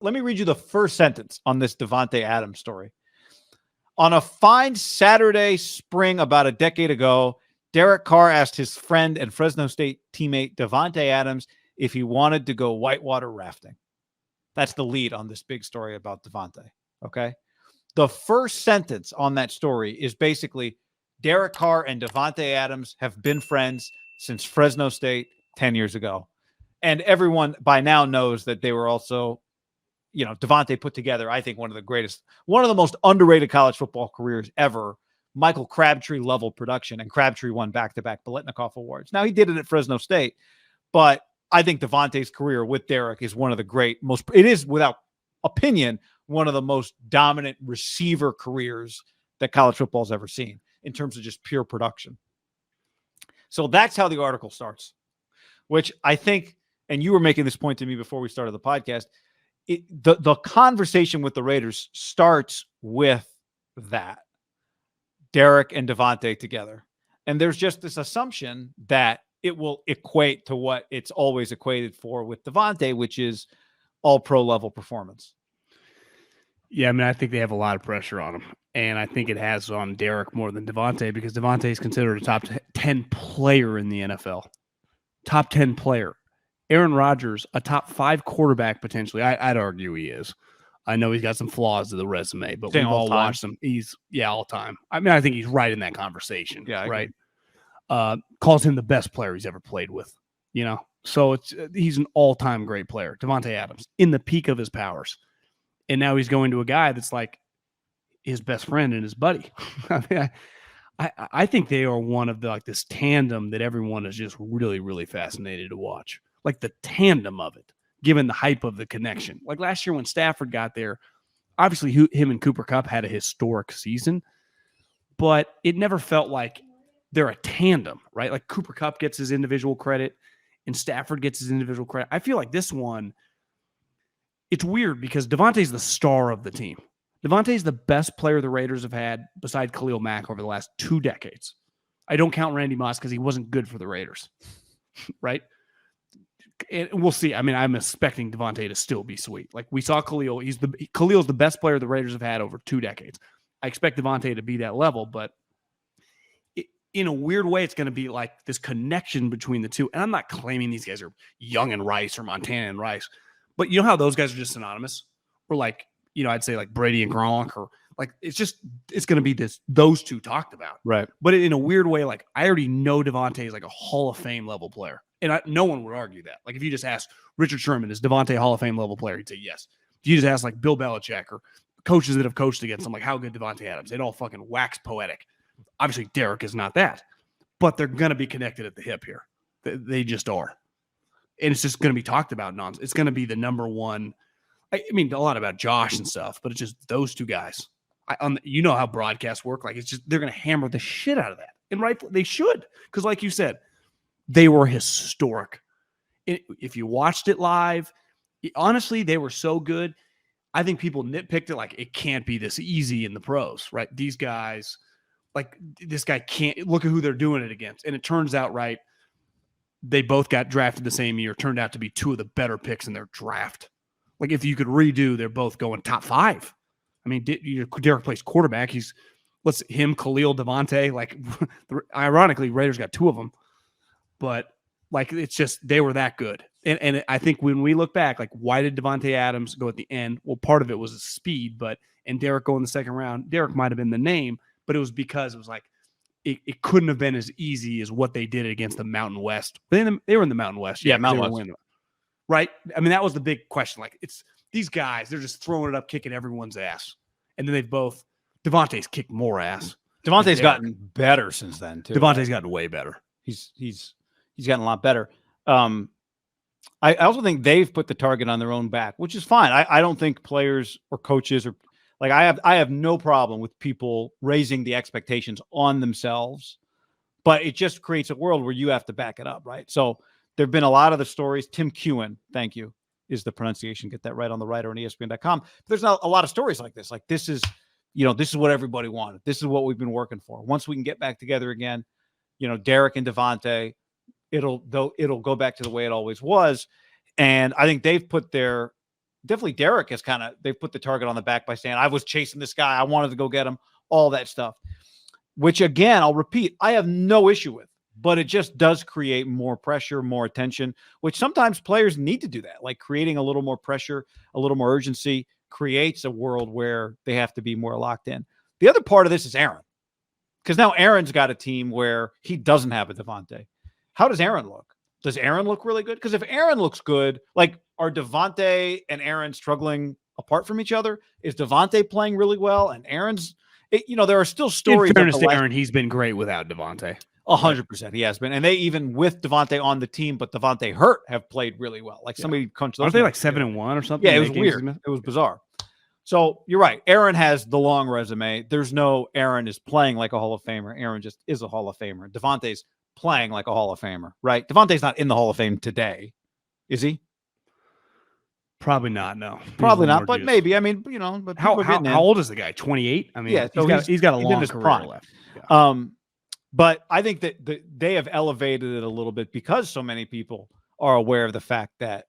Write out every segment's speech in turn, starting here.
let me read you the first sentence on this Davante Adams story. On a fine Saturday spring about a decade ago, Derek Carr asked his friend and Fresno State teammate Davante Adams if he wanted to go whitewater rafting. That's the lead on this big story about Davante. Okay. The first sentence on that story is basically Derek Carr and Davante Adams have been friends since Fresno State 10 years ago. And everyone by now knows that they were also, Davante put together, I think, one of the most underrated college football careers ever. Michael Crabtree level production, and Crabtree won back-to-back MIDDLEKAUFF awards. Now, he did it at Fresno State, but I think Davante's career with Derek is one of the it is without opinion, one of the most dominant receiver careers that college football's ever seen in terms of just pure production. So that's how the article starts, which I think, and you were making this point to me before we started the podcast, the conversation with the Raiders starts with that. Derek and Davante together. And there's just this assumption that it will equate to what it's always equated for with Davante, which is all pro level performance. Yeah, I mean, I think they have a lot of pressure on him. And I think it has on Derek more than Davante, because Davante is considered a top 10 player in the NFL. Top 10 player. Aaron Rodgers, a top 5 quarterback potentially. I'd argue he is. I know he's got some flaws to the resume, but we've all watched him. All time. I mean, I think he's right in that conversation. Yeah, right. Calls him the best player he's ever played with. So he's an all-time great player. Davante Adams in the peak of his powers, and now he's going to a guy that's like his best friend and his buddy. I mean, I think they are one of this tandem that everyone is just really, really fascinated to watch. Like the tandem of it, given the hype of the connection. Like last year when Stafford got there, obviously him and Cooper Kupp had a historic season, but it never felt like they're a tandem, right? Like Cooper Kupp gets his individual credit and Stafford gets his individual credit. I feel like this one, it's weird because Davante's the star of the team. Davante's the best player the Raiders have had beside Khalil Mack over the last 2 decades. I don't count Randy Moss because he wasn't good for the Raiders, right? And we'll see. I mean, I'm expecting Davante to still be sweet. Like we saw Khalil. Khalil's the best player the Raiders have had over 2 decades. I expect Davante to be that level, but in a weird way, it's going to be like this connection between the two. And I'm not claiming these guys are Young and Rice or Montana and Rice, but you know how those guys are just synonymous? Or like, I'd say like Brady and Gronk, or like it's going to be those two talked about. Right. But in a weird way, like I already know Davante is like a Hall of Fame level player. And no one would argue that. Like if you just ask Richard Sherman, is Davante a Hall of Fame level player? He'd say yes. If you just ask like Bill Belichick or coaches that have coached against him, like how good Davante Adams, they'd all fucking wax poetic. Obviously, Derek is not that, but they're going to be connected at the hip here. They just are. And it's just going to be talked about nonsense. It's going to be the number one. I mean, a lot about Josh and stuff, but it's just those two guys. You know how broadcasts work. Like it's just, they're going to hammer the shit out of that. And right, they should. Because like you said, they were historic. If you watched it live, honestly, they were so good. I think people nitpicked it like it can't be this easy in the pros, right? These guys, like this guy can't, look at who they're doing it against. And it turns out, right, they both got drafted the same year, turned out to be 2 of the better picks in their draft. Like if you could redo, they're both going top 5. I mean, Derek plays quarterback. Him, Khalil, Davante, like ironically, Raiders got 2 of them. But like it's just they were that good. And I think when we look back, like why did Davante Adams go at the end? Well, part of it was his speed, and Derek go in the second round. Derek might have been the name, but it was because it was like it couldn't have been as easy as what they did against the Mountain West. They were in the Mountain West. Yeah, Mountain West. Right? I mean, that was the big question. Like it's these guys, they're just throwing it up, kicking everyone's ass. And then Davante's kicked more ass. Davante's gotten better since then, too. Davante's gotten way better. He's gotten a lot better. I also think they've put the target on their own back, which is fine. I don't think players or coaches or like I have no problem with people raising the expectations on themselves, but it just creates a world where you have to back it up, right? So there've been a lot of the stories. Tim Kewen, thank you, is the pronunciation. Get that right on the writer on ESPN.com. There's not a lot of stories like this. Like this is what everybody wanted. This is what we've been working for. Once we can get back together again, Derek and Davante, it'll go back to the way it always was. And I think they've put their definitely Derek has they've put the target on the back by saying, I was chasing this guy. I wanted to go get him, all that stuff, which again, I'll repeat, I have no issue with, but it just does create more pressure, more attention, which sometimes players need to do that. Like creating a little more pressure, a little more urgency creates a world where they have to be more locked in. The other part of this is Aaron, because now Aaron's got a team where he doesn't have a Davante. How does Aaron look? Does Aaron look really good? Because if Aaron looks good, like are Davante and Aaron struggling apart from each other? Is Davante playing really well and Aaron's, there are still stories. In fairness to Aaron, he's been great without Davante. 100%, he has been, and they even with Davante on the team, but Davante hurt, have played really well. Like somebody crunched those. Aren't they like 7-1 or something? Yeah, it was weird. It was bizarre. So you're right. Aaron has the long resume. There's no Aaron is playing like a Hall of Famer. Aaron just is a Hall of Famer. Davante's playing like a Hall of Famer, right? Davante's not in the Hall of Fame today, is he? Probably not. No, probably not. But maybe. I mean, but how old is the guy? 28. I mean, yeah, so he's got a long career prime left. Yeah. But I think that they have elevated it a little bit because so many people are aware of the fact that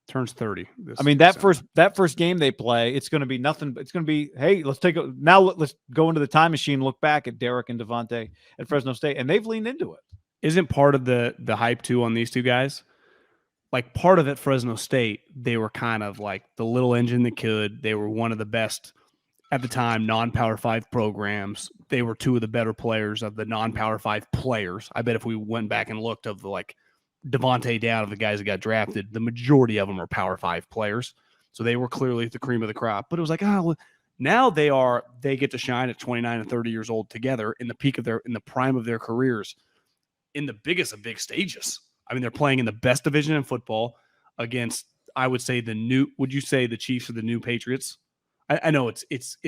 turns 30. That first game they play, it's going to be nothing. It's going to be, hey, let's go into the time machine, look back at Derek and Davante at Fresno State, and they've leaned into it. Isn't part of the hype too on these two guys? Like part of it, Fresno State, they were kind of like the little engine that could. They were one of the best at the time non-Power 5 programs. They were two of the better players of the non-Power 5 players. I bet if we went back and looked of the like Davante down of the guys that got drafted, the majority of them are Power 5 players. So they were clearly the cream of the crop. But it was like, now they get to shine at 29 and 30 years old together in the prime of their careers, in the biggest of big stages. I mean, they're playing in the best division in football against, I would say, would you say the Chiefs are the new Patriots? I know it's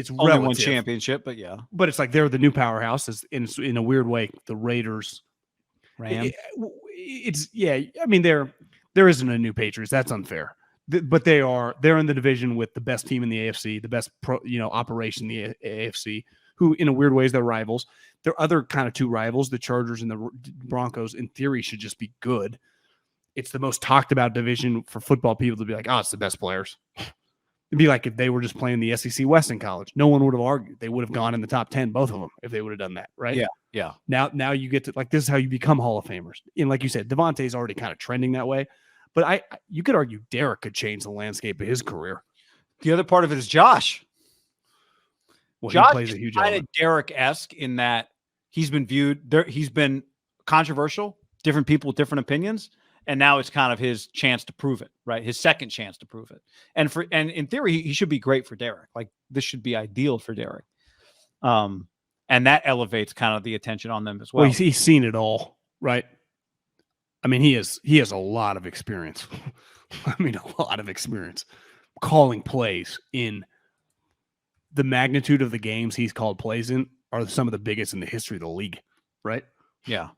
only relative. one championship, but yeah. But it's like they're the new powerhouses in a weird way. The Raiders, Rams. I mean, there isn't a new Patriots. That's unfair. But they're in the division with the best team in the AFC, the best operation in the AFC, who in a weird way is their rivals. Their other kind of two rivals, the Chargers and the Broncos, in theory should just be good. It's the most talked about division for football people to be like, it's the best players. It'd be like if they were just playing the SEC West in college. No one would have argued. They would have gone in the top 10, both of them, if they would have done that, right? Yeah. Now you get to, like, this is how you become Hall of Famers. And like you said, Davante's already kind of trending that way. But you could argue Derek could change the landscape of his career. The other part of it is Josh. Well, Josh he plays a huge element. Derek-esque in that he's been controversial, different people with different opinions. And now it's kind of his chance to prove it, right? His second chance to prove it. And in theory, he should be great for Derek. Like this should be ideal for Derek. And that elevates kind of the attention on them as well. Well, he's seen it all, right? I mean, he has a lot of experience. I mean, a lot of experience calling plays in the magnitude of the games he's called plays in are some of the biggest in the history of the league, right? Yeah.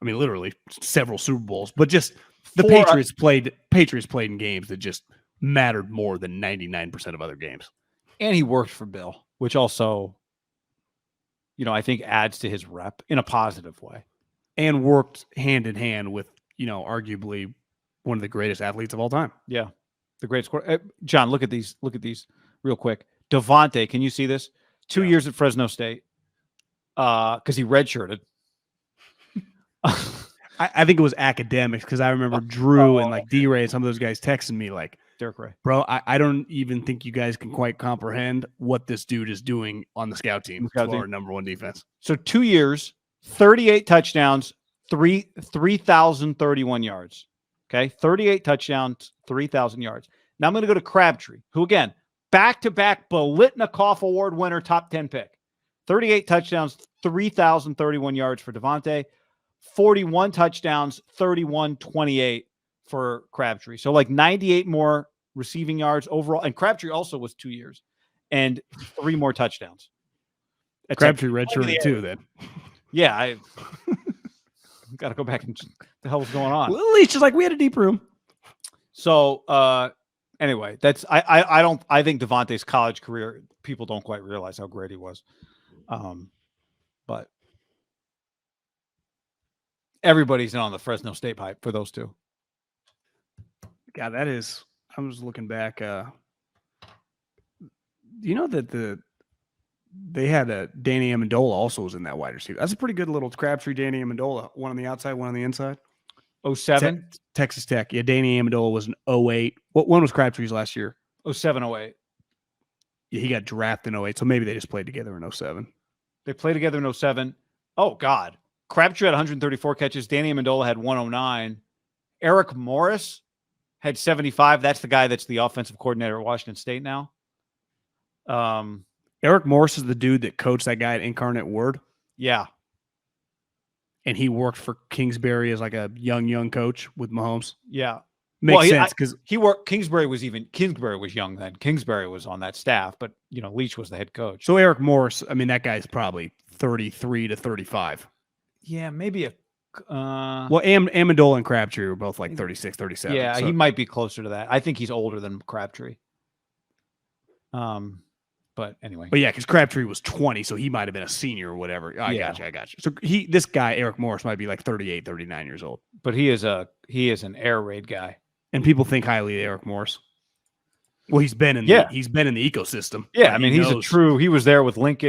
I mean, literally several Super Bowls, but just the Patriots played in games that just mattered more than 99% of other games. And he worked for Bill, which also, I think adds to his rep in a positive way. And worked hand in hand with, arguably one of the greatest athletes of all time. Yeah. The greatest. John, look at these real quick. Davante, can you see this? 2 years at Fresno State because he redshirted. I think it was academics because I remember Drew and like D-Ray and some of those guys texting me like, Derek Ray, bro, I don't even think you guys can quite comprehend what this dude is doing on the scout team for our number one defense. So 2 years, 38 touchdowns, 3,031 yards. Okay, 38 touchdowns, 3,000 yards. Now I'm going to go to Crabtree, who again, back-to-back Biletnikoff Award winner, top 10 pick. 38 touchdowns, 3,031 yards for Davante. 41 touchdowns, 31-28 for Crabtree. So like 98 more receiving yards overall. And Crabtree also was 2 years and 3 more touchdowns. Crabtree redshirted too then. Yeah, I got to go back and the hell was going on. Well, at least just like we had a deep room. So anyway, I think Davante's college career, people don't quite realize how great he was. But everybody's in on the Fresno State hype for those two. God, that is, I was looking back. You know that they had Danny Amendola also was in that wide receiver. That's a pretty good little Crabtree, Danny Amendola. One on the outside, one on the inside. 07? Texas Tech. Yeah, Danny Amendola was an 08. What one was Crabtree's last year? 07, 08. Yeah, he got drafted in 08, so maybe they just played together in 07. They played together in 07. Oh, God. Crabtree had 134 catches. Danny Amendola had 109. Eric Morris had 75. That's the guy that's the offensive coordinator at Washington State now. Eric Morris is the dude that coached that guy at Incarnate Word. Yeah. And he worked for Kingsbury as like a young coach with Mahomes. Yeah. Makes sense because he worked. Kingsbury was young then. Kingsbury was on that staff, but Leach was the head coach. So Eric Morris, I mean, that guy's probably 33 to 35. Yeah, maybe well, Amendola and Crabtree were both like 36, 37. Yeah, so. He might be closer to that. I think he's older than Crabtree. But anyway. But yeah, because Crabtree was 20, so he might have been a senior or whatever. I got you. So this guy, Eric Morris, might be like 38, 39 years old. But he is an air raid guy. And people think highly of Eric Morris. Well, he's been in the ecosystem. Yeah, I mean, he was there with Lincoln.